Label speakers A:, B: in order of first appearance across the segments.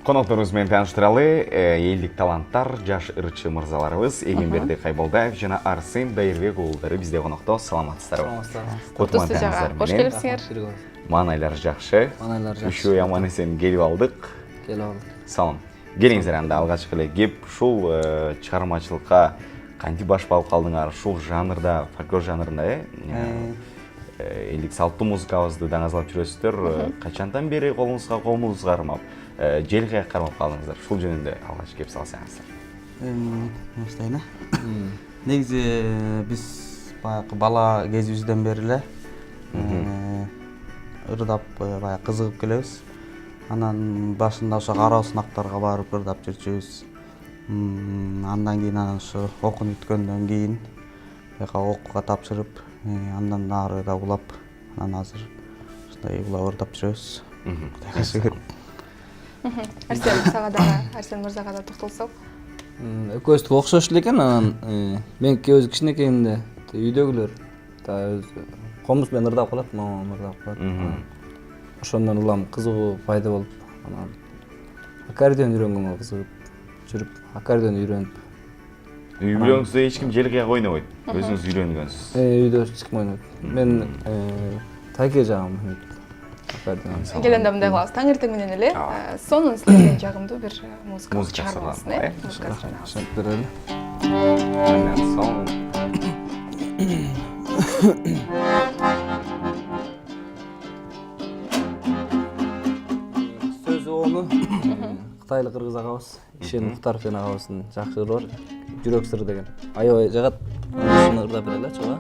A: Конокторубуз менен тааныштыралы, элдик таланттар, жаш ырчы мырзаларыбыз Эгемберди Кайболдаев жана Арсен Дайырбек уулдары бизде конокто. Саламатсыздарбы?
B: Кутман жага. Кош келипсиңер.
A: Маанайлар жакшы. Үшөө аман эсен келип алдык. Салам. Келиңиздер анда алгачкы эле кеп ушул чыгармачылыкка кантип баш багып калдыңар? Ушул жанрда, фольклор жанрында, элдик салттуу музыкабызды даңазалап жүрөсүздөр. Качандан бери колуңузга кармап, желге кармап калдыңыздар. Ушул жөнүндө алгач кеп салсаңыздар.
C: Баштайын. Негизи биз баягы бала кезибизден бери эле ырдап баягы кызыгып келебиз. Анан башында ошо кароо сынактарга барып ырдап жүрчүбүз. Андан кийин ошо окууну бүткөндөн кийин окууга тапшырып, андан ары да улап, анан азыр ушундай улап ырдап жүрөбүз. Кудайга шүгүр.
B: Арсен мырзага да токтолсок.
D: Экөөбүз окшош эле экен, анан меники өзү кичинекейинде үйдөгүлөр комуз менен ырдап калат, мамам ырдап калат. Ошондон улам кызыгуу пайда болуп, анан аккордеон үйрөнгөнгө кызыгып жүрүп, аккордеон үйрөнүп.
A: Үй бүлөңүздө эч ким желге ойнобойт. Өзүңүз үйрөнгөнсүз.
D: Үйдө эч ким ойнойт. Мен тайке жагым аккордеон.
B: Келгенде мындай кылабыз. Таңертең менен эле сонун силерден жагымдуу бир музыка чыгарабыз,
D: Ошентип сөзү ону Кытайлык кыргыз агабыз, Ишен Муктаровдун агабыздын жакшы ыры бар, Жүрөк сыры деген. Аябай жагат. Ушуну ырдап берели, чога.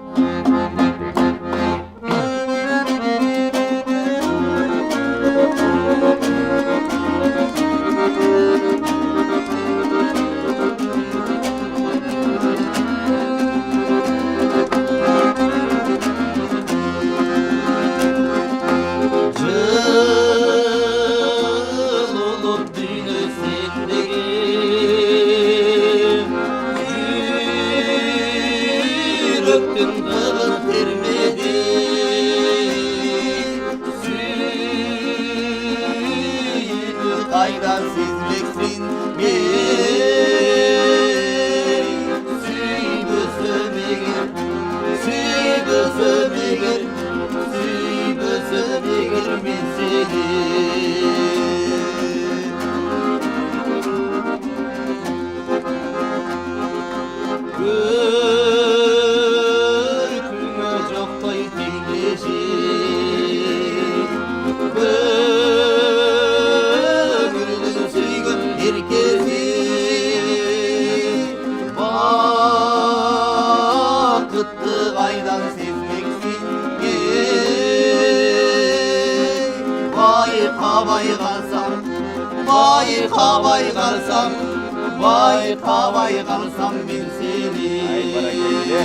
E: Bayqabay qalsam ben seni.
A: Ay barakelle.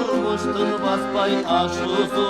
E: Turmuştun basbay aşuzu.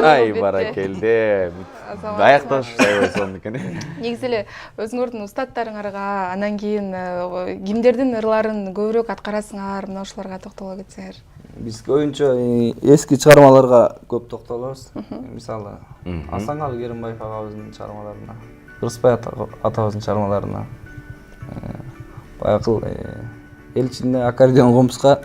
A: Ay barakelde. Даякташтай болсоң экен.
B: Негизи эле өзүңөрдүн устаттарыңарга, анан кийин кимдердин ырларын көбүрөөк аткарасыңар, мына ошолорго токтоло кетсеңер.
D: Биз көбүнчө эски чыгармаларга көп токтолобуз. Мисалы, Асаналы Керимбаев агабыздын чыгармаларына, Кырсызбай атабыздын чыгармаларына, баягы эл ичинде аккордеон комузга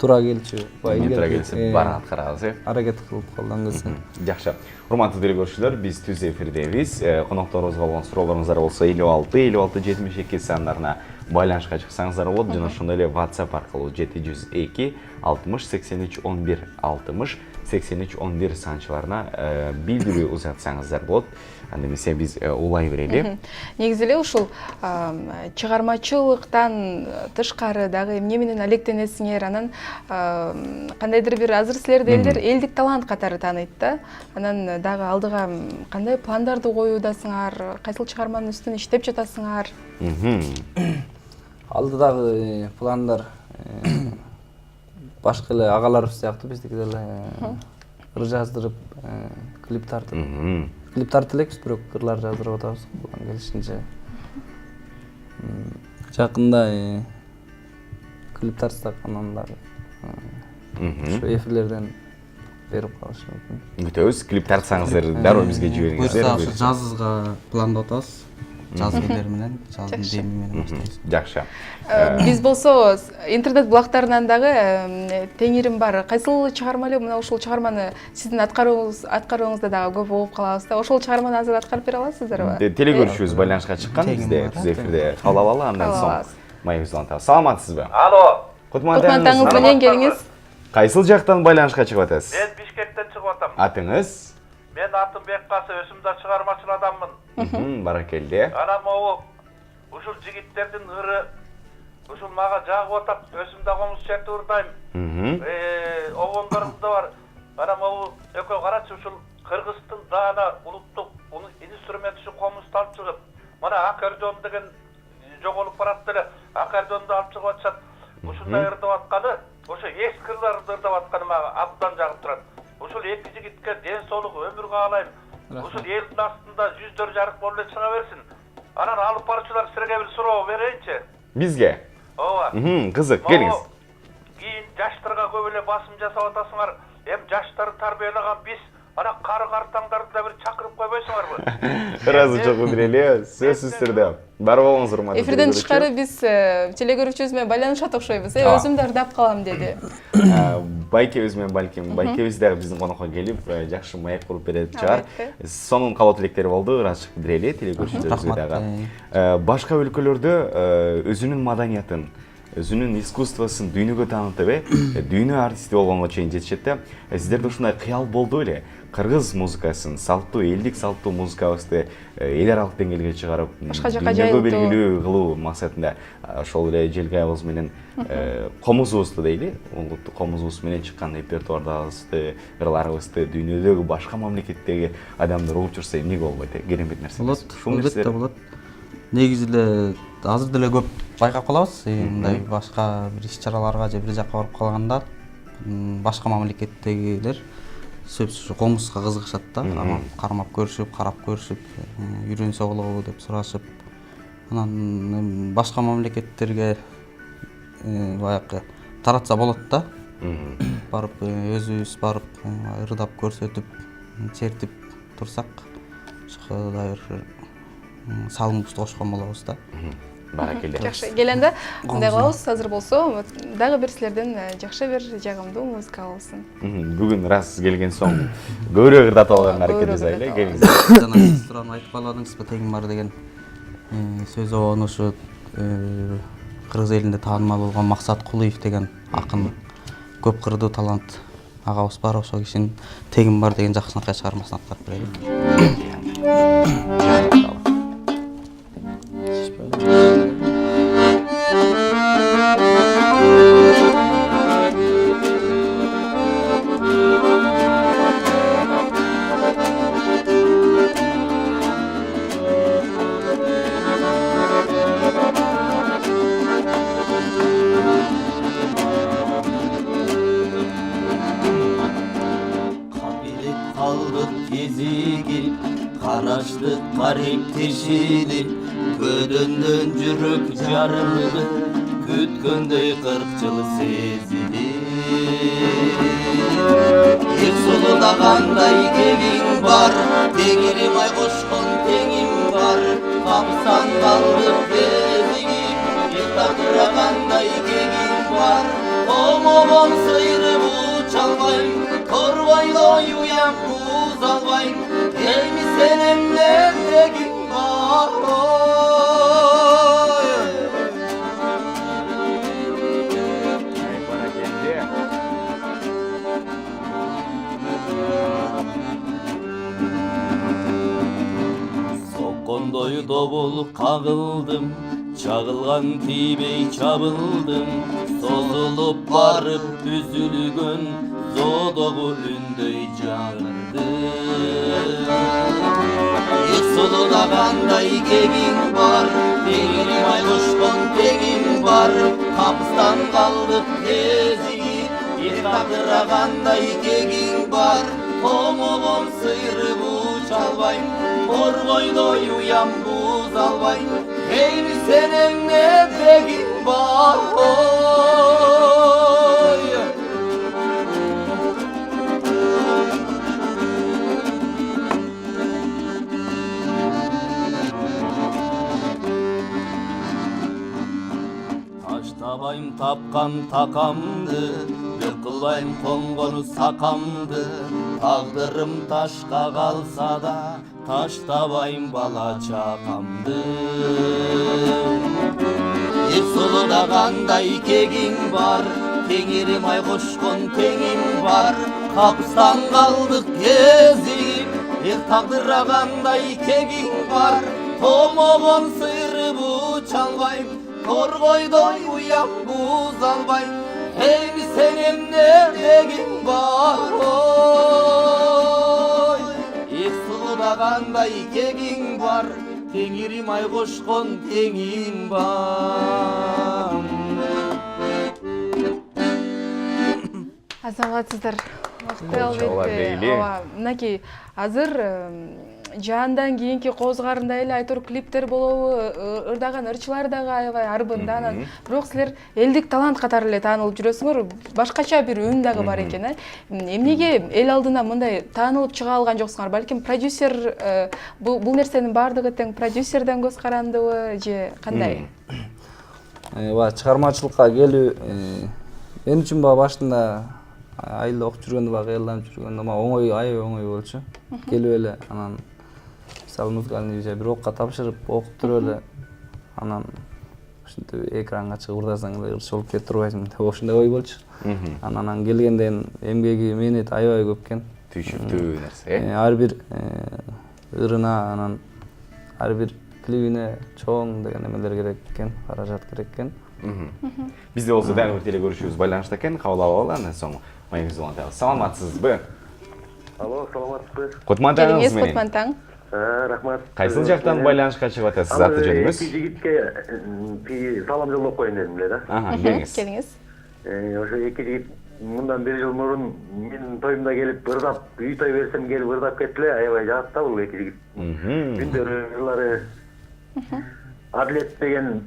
D: туура келчү
A: туура келсе баарын аткарабыз э.
D: Аракет кылып калган кезде.
A: Жакшы. Урматтуу телекөрүүчүлөр, биз түз эфирдебиз. Конокторубузга болгон суроолоруңуздар болсо 56-56-72 сандарына байланышка чыксаңыздар болот жана ошондой эле WhatsApp аркылуу 702 60 83 11 60 83 11 санчаларына билдирүү узатсаңыздар болот. Анда эмесе биз улай берели.
B: Негизи эле ушул чыгармачылыктан тышкары дагы эмне менен алектенесиңер, анан кандайдыр бир азыр силерди элдер элдик талант катары тааныйт да. Анан дагы алдыга кандай пландарды коюудасыңар, кайсыл чыгарманын үстүнө иштеп жатасыңар?
D: Алдыдагы пландар башка эле агаларыбыз сыяктуу биздики деле ыр жаздырып, клип тартып. Клип тартып элекпиз, бирок ырлар жаздырып атабыз. Кулдан келишинче. Жакында клип тартсак, анан дагы ушу эфирлерден берип калышы мүмкүн.
A: Күтөбүз, клип тартсаңыздар дароо бизге жибериңиздер.
C: Буюрса жазызга пландап атабыз. Жаз күндері менен, жаздын деми менен баштайбыз.
A: Жакшы.
B: Биз болсо интернет булактарынан дагы теңирим бар. Кайсыл чыгарма эле мына ушул чыгарманы сиздин аткарууңузда дагы көп угуп калабыз да. Ошол чыгарманы азыр аткарып бере аласыздарбы?
A: Телекөрүүчүбүз байланышка чыккан бизде, түз эфирде кабыл алалы, андан соң маегибизди улантабыз. Саламатсызбы?
F: Алло.
B: Кутмандаңыз менен келиңиз.
A: Кайсыл жактан байланышка чыгып атасыз?
F: Мен Бишкектен чыгып атам.
A: Атыңыз?
F: Мен атым Беккасы, өзүмдө чыгармачыл адаммын.
A: Баракелде.
F: Анан могу ушул жигиттердин ыры ушул мага жагып атат. Өзүмдө комуз чертип ырдайм. Огондорум да бар. Анан могу экөө карачы ушул Кыргыздын даана улуттук инструмент ушу комузду алып чыгып, мына аккордеон деген жоголуп барат деле, аккордеонду алып чыгып атышат. Ушундай ырдап атканы, ошо эски ырларды ырдап атканы мага абдан жагып турат. Ушул эки жигитке ден соолук өмүр каалайм. Ушул элдин астында жүздөр жарык болуп эле чыга берсин. Анан алып баруучулар силерге бир суроо берейинчи.
A: Бизге?
F: Ооба.
A: Кызык, келиңиз.
F: Кийин жаштарга көп эле басым жасап атасыңар. Эми жаштарды тарбиялаган биз ана кары картаңдарды да бир чакырып койбойсуңарбы?
A: Ыраазы жок билели, сөзсүз түрдө. Бар болуңуз урматтуу.
B: Эфирден тышкары биз телекөрүүчүбүз менен байланышат окшойбуз. Өзүм да ырдап калам деди.
A: Байкебиз менен балким, байкебиз дагы биздин конокко келип, жакшы маек куруп берет чыгар. Сонун кабыл тилектери болду, ырачык билели телекөрүүчүлөрүбүзгө дагы. Башка өлкөлөрдө өзүнүн маданиятын, өзүнүн искусствосын дүйнөгө таанытып, дүйнө артисти болгонго чейин жетишет да. Сиздерде ушундай кыял болду беле? Кыргыз музыкасын, салттуу, элдик салттуу музыкабызды эл аралык деңгээлге чыгарып, дүйнөгө белгилүү кылуу максатында ошол эле Желгай абыз менен комузубузду дейли, улуттук комузубуз менен чыккан репертуардагыбызды, ырларыбызды дүйнөдөгү башка мамлекеттеги адамдар угуп жүрсө эмне болбойт? Керемет нерсе.
C: Болот, албетте болот. Негизи эле азыр деле көп байкап калабыз. Мындай башка бир иш-чараларга же бир жакка барып калганда башка мамлекеттегилер сөзсүз комузга кызыгышат да. Кармап көрүшүп, карап көрүшүп, үйрөнсө болобу деп сурашып. Анан башка мамлекеттерге баягы таратса болот да. Барып өзүбүз барып ырдап көрсөтүп, чертип турсак, ошондой бир салымыбызды кошкон болобуз да.
A: Баракелде.
B: Жакшы, келенде мындай кылабыз, азыр болсо дагы бир силерден жакшы бир жагымдуу музыка болсун.
A: Бүгүн раз келген соң көбүрөөк ырдатып алганга аракет жасайлы, келиңиз.
C: Жана сиз турган айтып калбадыңызбы, тегин бар деген сөз обон ушу кыргыз элинде таанымал болгон Максат Кулуев деген акын, көп кырдуу талант агабыз бар, ошол кишинин тегин бар деген жакшынакай чыгармасын аткарып берели.
E: Karıştık garip teşili Ködönden jürek jarıldı Kütkönдөй 40 yıl sezili Bir soluda kanday kegin var Tegirim ay koşkon tengim var Kapsan kaldık bezigim Bir takıragan сылдагандай кегиң бар, томогон сыйрып уча албайм, торбойдой уям буз албайм, эми сенин эмнегиң бар. Соккондой добул кагылдым, чагылган тийбей чабылдым, созулуп барып үзүлгөн зодогу үндөй жаңырдым. Эк сулуда кандай кегиң бар, теңирим ай кушкон теңиң бар, капыстан калдык кезигип, эк тагдырга кандай кегиң бар, томогон сыйрып уча албайм, торгойдой уям буз албайм, эми сенин эмнегиң бар. Таштабайм тапкан такамды, бек кылбайм коңгону сакамды, тагдырым ташка калса да, таштабайм бала чакамды. Эк сулуда кандай кегиң бар, теңирим ай кошкон теңиң бар, капыстан калдык кезигип, эк тагдырга кандай кегиң бар, томогон сыйрып уча албайм, торгойдой уям буз албайм, эми сенин эмнегиң бар. Эк сулуда кандай кегиң бар, теңирим ай кошкон теңиң бар.
B: Азаматсыздар, вакыты албетте. Ооба, мынакей азыр жаандан кийинки козгарында эле айтор клиптер болобу, ырдаган ырчылар дагы аябай арбында, анан бирок силер элдик талант катары эле таанылып жүрөсүңөр, башкача бир үн дагы бар экен, Эмнеге эл алдына мындай таанылып чыга алган жоксуңар? Балким продюсер бул нерсенин баардыгы тең продюсерден көз карандыбы же кандай?
D: Чыгармачылыкка келүү мен үчүн башында айылда окуп жүргөндө кыялданып жүргөндө оңой, аябай оңой болчу. Келип эле анан мисалы музыкальный же бир окка тапшырып окуп туруп эле анан ушинтип экранга чыгып ырдасаң эле ырчы болуп кете турбайсың деп ошондой ой болчу. Анан келгенден эмгеги мээнети аябай көп экен.
A: Түйшүктүү нерсе.
D: Ар бир ырына анан ар бир клибине чоң деген эмелер керек экен, каражат керек экен.
A: Бизде болсо дагы бир телекөрүшүүбүз байланышта экен, кабыл алалы, андан соң маегибизди улантабыз. Саламатсызбы?
G: Алло, саламатсызбы?
B: Келиңиз, Кутман таң.
G: Рахмат.
A: Кайсыл жактан байланышка чыгып атасыз, аты жөнүңүз?
G: Жигитке салам жолдоп коеюн дедим эле да.
A: Келиңиз.
B: Келиңиз.
G: Ошо эки жигит мындан 1 жыл мурун менин тоюмда келип ырдап, үй той берсем келип ырдап кетти эле, аябай жагат да бул эки жигит. Күндөрү жылары Адлет деген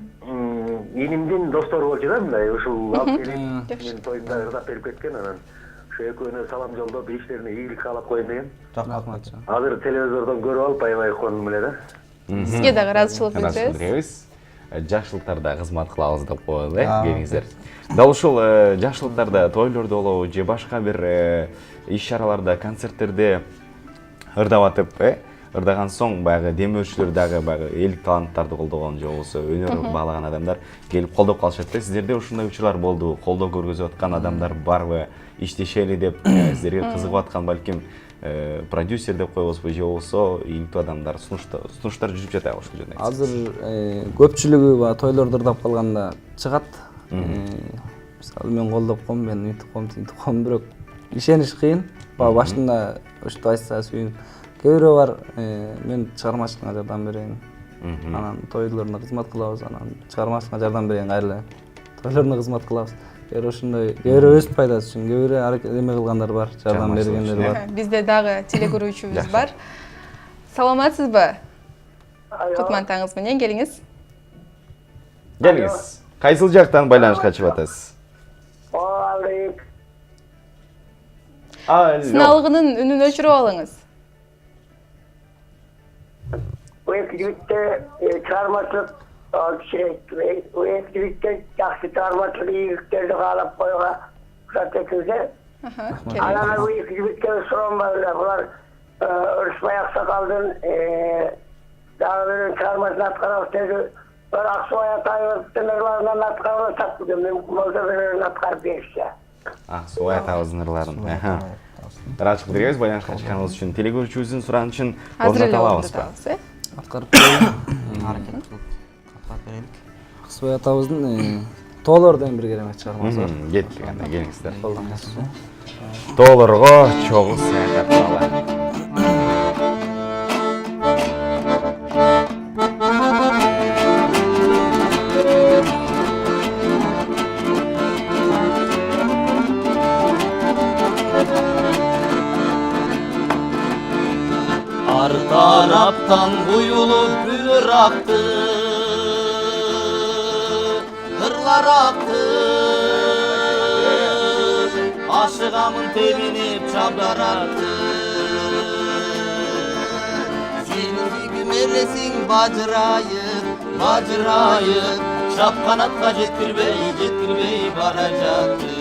G: инимдин достору болчу да мындай, ушул алып келип менин тоюмда ырдап берип кеткен, анан ошо экөөнө салам жолдоп иштерине ийгилик каалап коеюн деген.
D: Рахмат.
G: Азыр телевизордон көрүп алып аябай кубандым эле да.
B: Сизге дагы ыраазычылык билдиребиз.
A: Жакшылыктарда кызмат кылабыз деп коелу, келиңиздер. Дал ушул жакшылыктарда, тойлордо болобу же башка бир иш-чараларда, концерттерде ырдап атып, ырдаган соң баягы демөөрчүлөр дагы баягы элдик таланттарды колдогон же болбосо өнөр баалаган адамдар келип колдоп калышат да. Сиздерде ушундай учурлар болду, колдоо көргөзүп аткан адамдар барбы? Иштешели деп сиздерге кызыгып аткан балким продюсер деп коебузбу же болбосо иликтүү адамдар сунуштар жүрүп жатабы ошол жерде?
D: Азыр көпчүлүгү баягы тойлордо ырдап калганда чыгат. Мисалы мен колдоп коем, мен үйтүп коем, тинтип коем, бирок ишениш кыйын. Башында ошентип айтса сүйүнүп. Кээ бирөө бар, мен чыгармачылыкка жардам берейин. Анан тойлоруна кызмат кылабыз, анан чыгармачылыкка жардам берейин, кайрылы тойлоруна кызмат кылабыз. Кээ бирөө ошондой, кээ бирөө өз пайдасы үчүн, кээ бирөө аракет эме кылгандар бар, жардам бергендер бар.
B: Бизде дагы телекөрүүчүбүз бар. Саламатсызбы? Кутман таңыңыз менен келиңиз.
A: Келиңиз. Кайсыл жактан байланышка чыгып атасыз?
B: Сыналыгынын үнүн өчүрүп алыңыз.
H: Эки жигитте чыгармачылык Al kişilik eskilikte yaxşı tarmatlı iyiliklerdi kalıp koyuğa kuşat etilse. Alana bu eskilikleri sorunmadılar. Bunlar örüşme yaksa kaldın. Dağların çarmasını atkanavustaydı. Ben Aksuaya tayırlarından atkanavustaydı sattım. Mümkün olsa verin atkar berişe.
A: Aksuaya ырlарын. Радик Беребез байланышқа шыққаныңыз үшін, телекөрушіңіздің сұранышын орындата алабыз ба?
D: Аткарып берейин.
C: Hareket kılıp katlat verelim.
D: Аксубай атабыздын тоолор деген бир керемет чыгармасы бар.
A: Кеттік анда, келіңіздер.
D: Колдон келсин.
A: Тоолорго чогуу саякат кылалы.
E: Ar taraftan buyulup gülür aktı, hırlar aktı. Aşığamın tebinip çablar aktı. Senin gibi merresin bacırayıp, bacırayıp. Şap kanatla jettirmey baracaktı.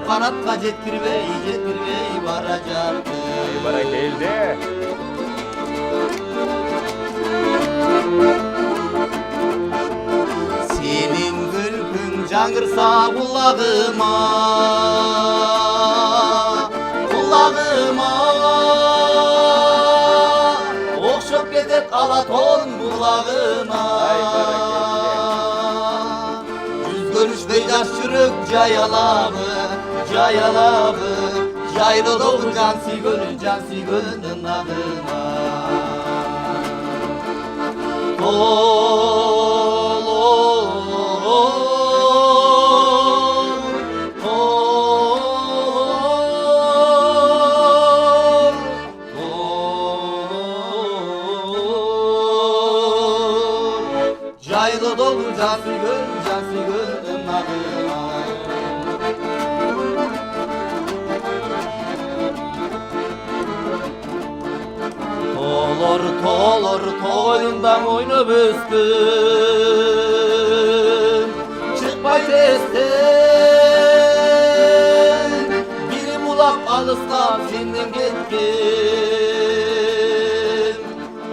E: Kanatla jettirmey baracaktı.
A: Bara geldi.
E: Senin gülpün cangırsa kulağıma, kulağıma. Okşop gedet alaton kulağıma. Yüz görüşmey yaş çürük cayalabı. Jayalabı, jaylı doğru can sigönün ağına. Jaylı doğru can sigönün ağına. Tolor toyundan oynayıp üstün Çıkmay testten Biri bulap alıstan senden gittim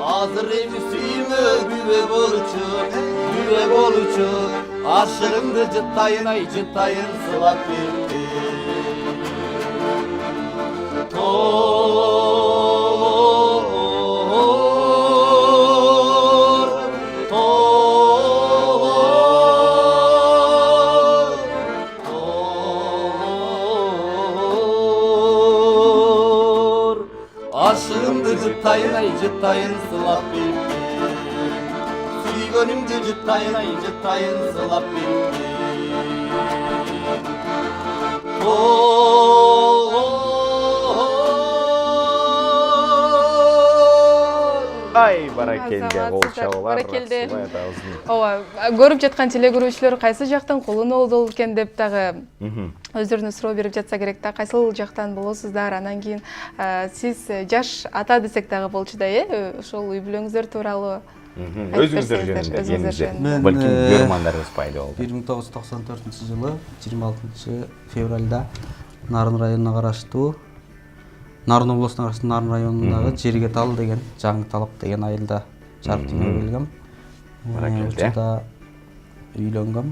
E: Hazır emisiyimi büve boluçu Aşırımdı cıttayın sılak bitti Aşığımdı cıttayın sılap bitti Süygönümdü cıttayın sılap bitti
A: Ай, баракелде, кол чабуулар.
B: Баракелде. Ооба, көрүп жаткан телекөрүүчүлөр кайсы жактан колун олду экен деп дагы өздөрүнө суроо берип жатса керек да, кайсыл жактан болосуздар, анан кийин сиз жаш ата десек дагы болчу да, ошол үй бүлөңүздөр тууралуу
A: Өзүңүздөр жөнүндө эмне? Балким көрөрмандарыбыз пайда болду.
C: 1994-жылы 26 февралда Нарын районуна караштуу Нарын областына караштуу Нарын районундагы Жерге Тал деген Жаңы Талап деген айылда жарык дүнүйгө келгем. Ушунда үйлөнгөм.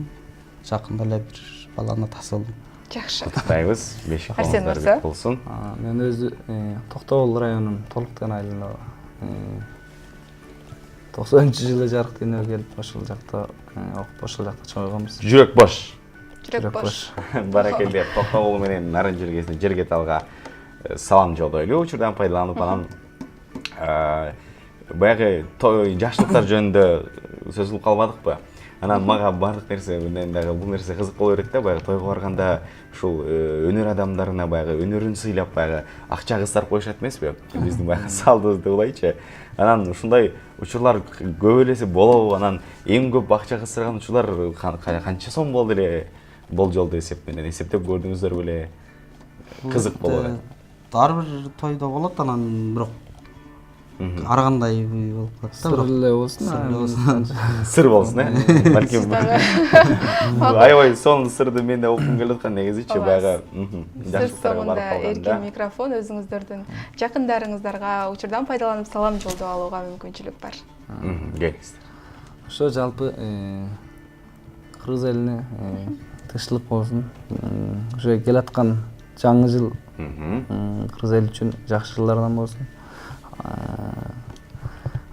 C: Жакында эле бир баланы тасылдым.
B: Жакшы.
A: Куттуктайбыз. Бешик колуңуздар бек болсун.
D: Мен өзү Токтогул районунун Толук деген айылында 90-жылы жарык дүнүйгө келип ошол жакта окуп ошол жакта чоңойгонбуз.
A: Жүрөк бош.
B: Жүрөк бош.
A: Баракелде, Токтогул менен Нарын жергесине Жерге Талга салам жолдойлу. Учурдан пайдаланып анан баягы жаштыктар жөнүндө сөз кылып калбадыкпы? Анан мага барлык нерсе менен дагы бул нерсе кызык боло берет да, баягы тойго барганда ушул өнөр адамдарына баягы өнөрүн сыйлап баягы акча кыстырып коюшат эмеспи? Биздин баягы салдыбызды улайчы. Анан ушундай учурлар көп элеси болобу? Анан эң көп акча кыстырган учурлар канча сом болду эле болжолдуу эсеп менен эсептеп көрдүңүздөр беле? Кызык болот.
C: Ар бир тойдо болот, анан бирок ар кандай болуп калат да.
D: Сыр эле болсун.
A: Сыр болсун, балким. Аябай сонун сырды мен да окугум келип аткан негизичи баягы.
B: Сөз соңунда эркин микрофон өзүңүздөрдүн жакындарыңыздарга учурдан пайдаланып салам жолдоп алууга мүмкүнчүлүк бар.
A: Келиңиздер.
D: Ошо жалпы кыргыз элине тынччылык болсун. Ошо келаткан жаңы жыл кыргыз эли үчүн жакшы жылдардан болсун.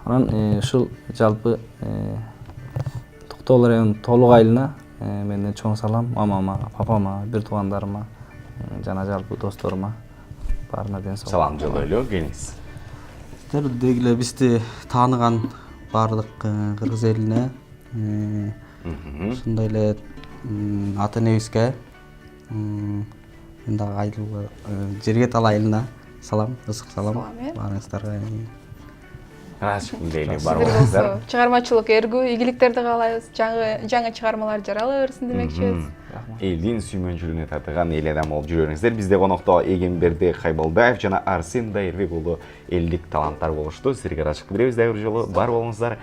D: Анан ушул жалпы Токтогул районунун толук айылына менден чоң салам мамама, папама, бир туугандарыма жана жалпы досторума баарына ден соолук.
A: Салам жолойлу, келиңиз.
C: Деги эле бизди тааныган баардык кыргыз элине, ошондой эле ата энебизге, мындай айылга, Жергет айылына салам, ысык салам баарыңыздарга.
A: Рахмат дейли
B: Сиздерге
A: барыңыздар.
B: болсо чыгармачылык эргүү, ийгиликтерди каалайбыз. Жаңы чыгармалар жарала берсин демекчибиз.
A: Элдин сүймөнчүлүгүнө татыган эл адам болуп жүрүңүздөр. Бизде конокто Эгемберди Кайбалдаев жана Арсен Дайырбек уулу элдик таланттар болушту. Силерге ырачык билдиребиз дагы бир жолу бар болуңуздар.